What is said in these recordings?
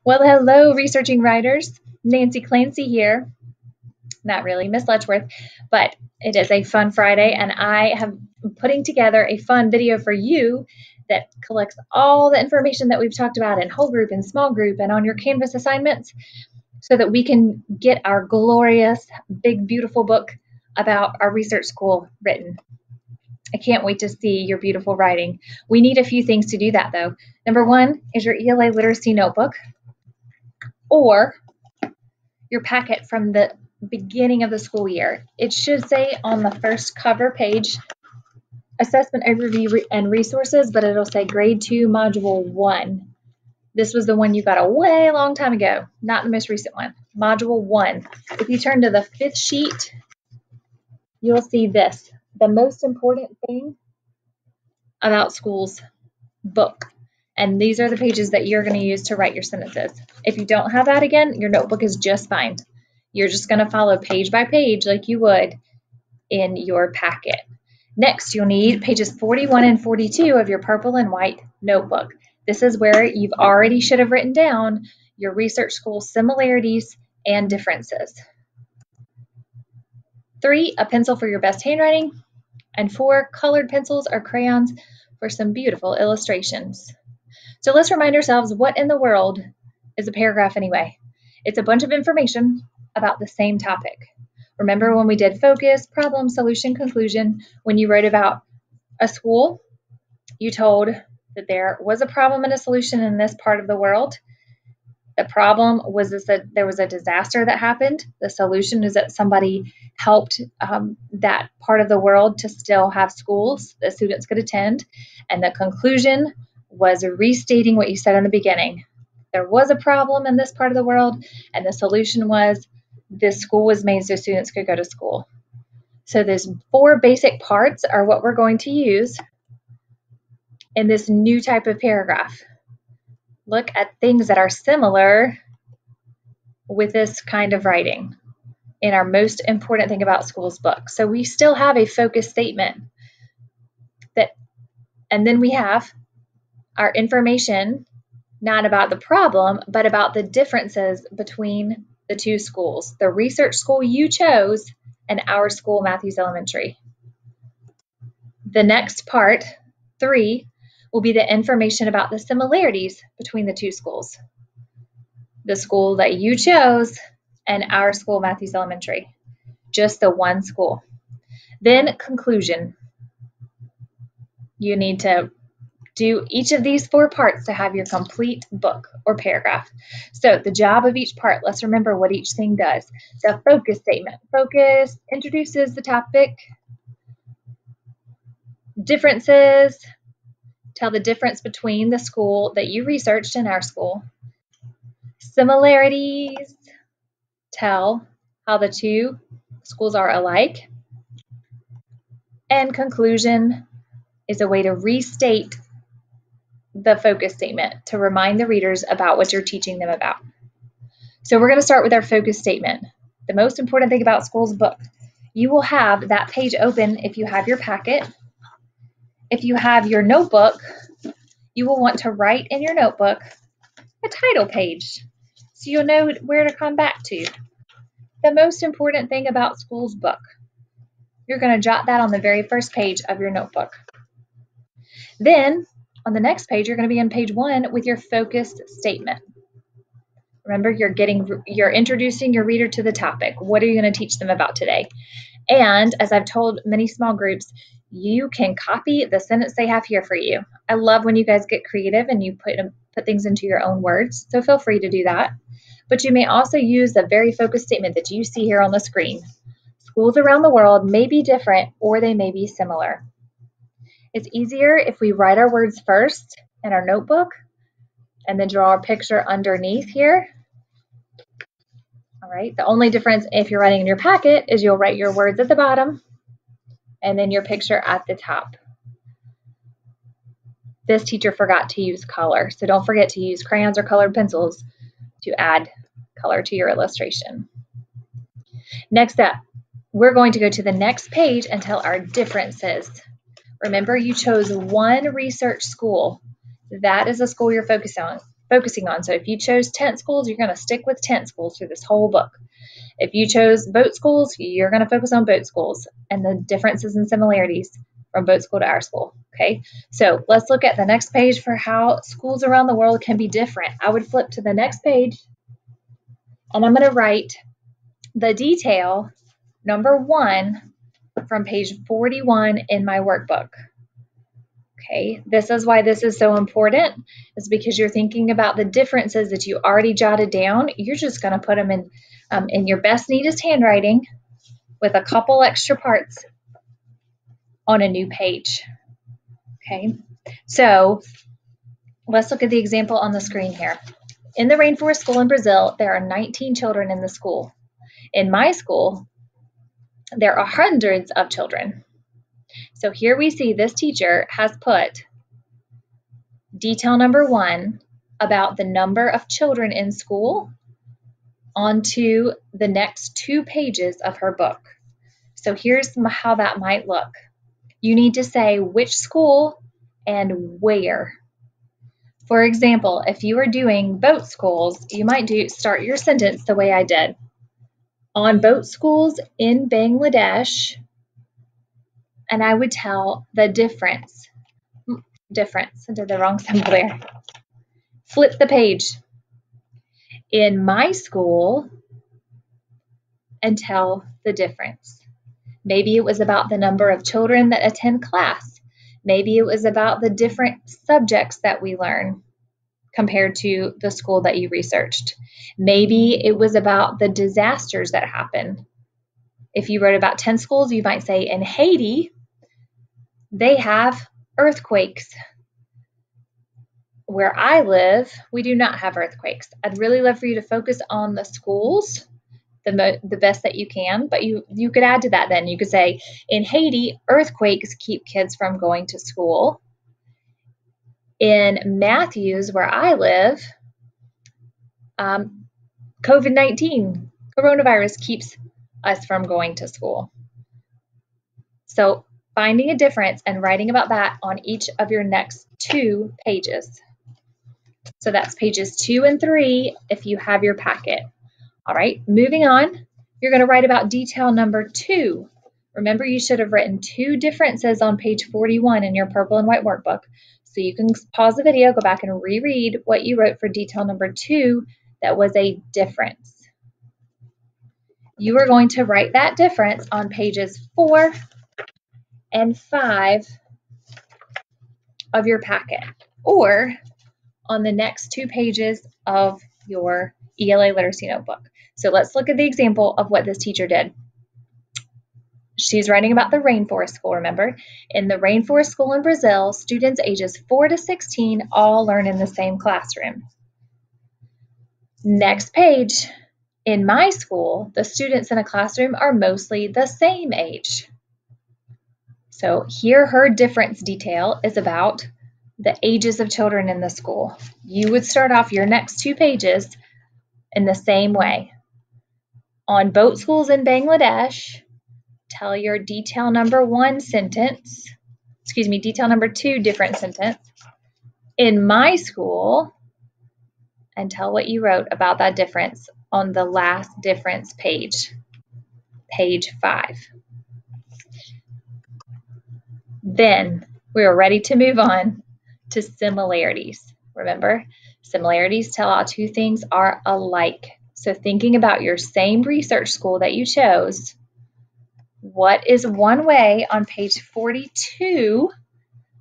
Well, hello, researching writers. Nancy Clancy here. Not really, Miss Letchworth, but it is a fun Friday, and I have putting together a fun video for you that collects all the information that we've talked about in whole group and small group and on your Canvas assignments so that we can get our glorious, big, beautiful book about our research school written. I can't wait to see your beautiful writing. We need a few things to do that, though. Number one is your ELA literacy notebook, or your packet from the beginning of the school year. It should say on the first cover page, assessment overview and resources, but it'll say grade 2, module 1. This was the one you got a way long time ago, not the most recent one. Module 1. If you turn to the 5th sheet, you'll see this, the most important thing about school's book. And these are the pages that you're going to use to write your sentences. If you don't have that again, your notebook is just fine. You're just going to follow page by page like you would in your packet. Next, you'll need pages 41 and 42 of your purple and white notebook. This is where you've already should have written down your research school similarities and differences. 3, a pencil for your best handwriting. And 4, colored pencils or crayons for some beautiful illustrations. So let's remind ourselves, what in the world is a paragraph anyway? It's a bunch of information about the same topic. Remember when we did focus, problem, solution, conclusion, when you wrote about a school, you told that there was a problem and a solution in this part of the world. The problem was that there was a disaster that happened. The solution is that somebody helped that part of the world to still have schools that students could attend. And the conclusion was restating what you said in the beginning. There was a problem in this part of the world, and the solution was this school was made so students could go to school. So these 4 basic parts are what we're going to use in this new type of paragraph. Look at things that are similar with this kind of writing in our most important thing about schools book. So we still have a focus statement and then we have our information, not about the problem, but about the differences between the 2 schools, the research school you chose and our school, Matthews Elementary. The next part, 3, will be the information about the similarities between the 2 schools, the school that you chose and our school, Matthews Elementary, just the one school. Then conclusion. You need to do each of these 4 parts to have your complete book or paragraph. So the job of each part, let's remember what each thing does. The focus statement. Focus introduces the topic. Differences. Tell the difference between the school that you researched and our school. Similarities. Tell how the 2 schools are alike. And conclusion is a way to restate the focus statement to remind the readers about what you're teaching them about. So we're going to start with our focus statement. The most important thing about school's book. You will have that page open if you have your packet. If you have your notebook, you will want to write in your notebook a title page so you'll know where to come back to. The most important thing about school's book. You're going to jot that on the very first page of your notebook. Then on the next page, you're going to be on page 1 with your focused statement. Remember, you're introducing your reader to the topic. What are you going to teach them about today? And as I've told many small groups, you can copy the sentence they have here for you. I love when you guys get creative and you put things into your own words, so feel free to do that. But you may also use the very focused statement that you see here on the screen. Schools around the world may be different or they may be similar. It's easier if we write our words first in our notebook and then draw a picture underneath here. All right, the only difference if you're writing in your packet is you'll write your words at the bottom and then your picture at the top. This teacher forgot to use color, so don't forget to use crayons or colored pencils to add color to your illustration. Next up, we're going to go to the next page and tell our differences. Remember, you chose one research school. That is the school you're focused on. focusing on. So if you chose tent schools, you're going to stick with tent schools through this whole book. If you chose boat schools, you're going to focus on boat schools and the differences and similarities from boat school to our school. Okay, so let's look at the next page for how schools around the world can be different. I would flip to the next page, and I'm going to write the detail number 1 from page 41 in my workbook. Okay, this is why this is so important, is because you're thinking about the differences that you already jotted down. You're just going to put them in your best, neatest handwriting with a couple extra parts on a new page. Okay, so let's look at the example on the screen here. In the rainforest school in Brazil, there are 19 children in the school. In my school, there are hundreds of children. So here we see this teacher has put detail number 1 about the number of children in school onto the next 2 pages of her book. So here's how that might look. You need to say which school and where. For example, if you are doing boat schools, you might start your sentence the way I did. On boat schools in Bangladesh, and I would tell the difference. I did the wrong symbol there. Flip the page. In my school, and tell the difference. Maybe it was about the number of children that attend class. Maybe it was about the different subjects that we learn compared to the school that you researched. Maybe it was about the disasters that happen. If you wrote about 10 schools, you might say in Haiti, they have earthquakes. Where I live, we do not have earthquakes. I'd really love for you to focus on the schools the best that you can, but you could add to that then. You could say, in Haiti, earthquakes keep kids from going to school. In Matthews, where I live, COVID-19, coronavirus keeps us from going to school. So finding a difference and writing about that on each of your next 2 pages. So that's pages 2 and 3 if you have your packet. All right, moving on, you're going to write about detail number 2. Remember, you should have written 2 differences on page 41 in your purple and white workbook. So you can pause the video, go back and reread what you wrote for detail number 2 that was a difference. You are going to write that difference on pages 4 and 5 of your packet, or on the next 2 pages of your ELA literacy notebook. So let's look at the example of what this teacher did. She's writing about the rainforest school, remember? In the rainforest school in Brazil, students ages 4 to 16 all learn in the same classroom. Next page, in my school, the students in a classroom are mostly the same age. So here her difference detail is about the ages of children in the school. You would start off your next 2 pages in the same way. On boat schools in Bangladesh, tell your detail number 1 sentence, detail number 2 different sentence. In my school, and tell what you wrote about that difference on the last difference page, page 5. Then we are ready to move on to similarities. Remember, similarities tell how 2 things are alike. So thinking about your same research school that you chose, what is one way on page 42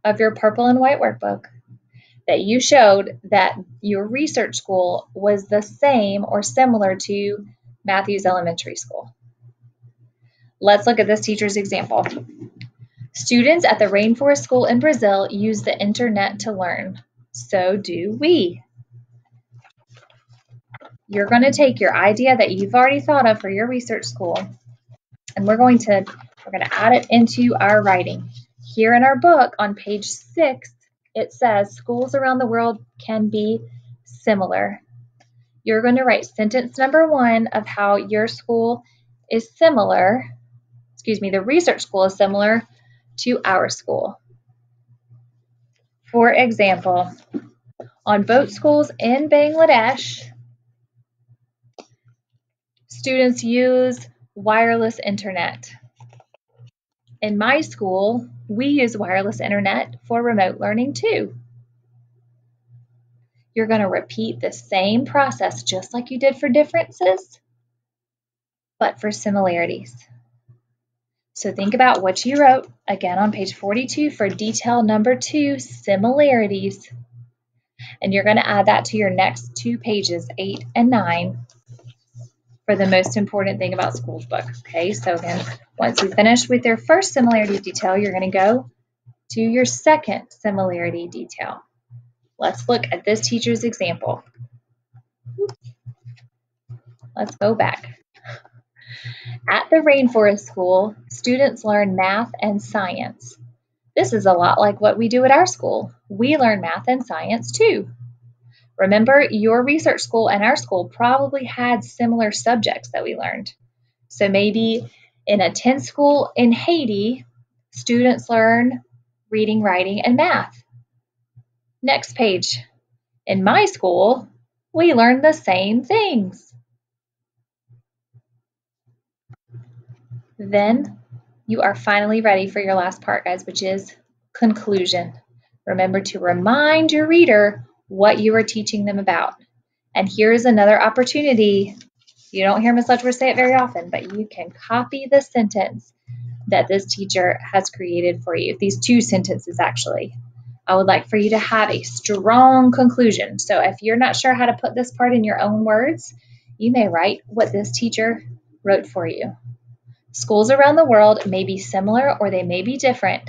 of your purple and white workbook that you showed that your research school was the same or similar to Matthews Elementary School? Let's look at this teacher's example. Students at the Rainforest School in Brazil use the internet to learn. So do we. You're going to take your idea that you've already thought of for your research school, and we're going to add it into our writing. Here in our book on page 6, it says schools around the world can be similar. You're going to write sentence number 1 of how your school is similar, the research school is similar to our school. For example, On both schools in Bangladesh, students use wireless internet. In my school, we use wireless internet for remote learning too. You're going to repeat the same process just like you did for differences, but for similarities. So think about what you wrote again on page 42 for detail number 2, similarities. And you're going to add that to your next 2 pages, 8 and 9, for the most important thing about schools book. Okay, so again, once you finish with your first similarity detail, you're going to go to your second similarity detail. Let's look at this teacher's example. Let's go back. At the Rainforest School, students learn math and science. This is a lot like what we do at our school. We learn math and science too. Remember, your research school and our school probably had similar subjects that we learned. So maybe in a 10 school in Haiti, students learn reading, writing, and math. Next page. In my school, we learn the same things. Then you are finally ready for your last part, guys, which is conclusion. Remember to remind your reader what you are teaching them about. And here's another opportunity. You don't hear Ms. Letchworth say it very often, but you can copy the sentence that this teacher has created for you. These 2 sentences, actually. I would like for you to have a strong conclusion. So if you're not sure how to put this part in your own words, you may write what this teacher wrote for you. Schools around the world may be similar or they may be different,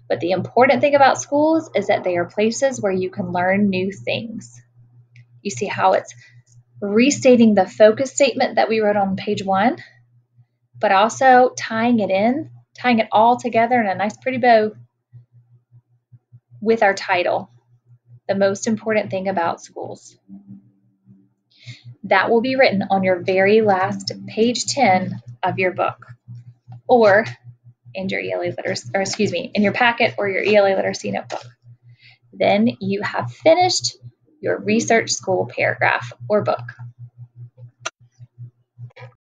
but the important thing about schools is that they are places where you can learn new things. You see how it's restating the focus statement that we wrote on page 1, but also tying it all together in a nice pretty bow with our title, the most important thing about schools. That will be written on your very last page 10 of your book, or in your ELA literacy, or excuse me, in your packet or your ELA literacy notebook. Then you have finished your research school paragraph or book.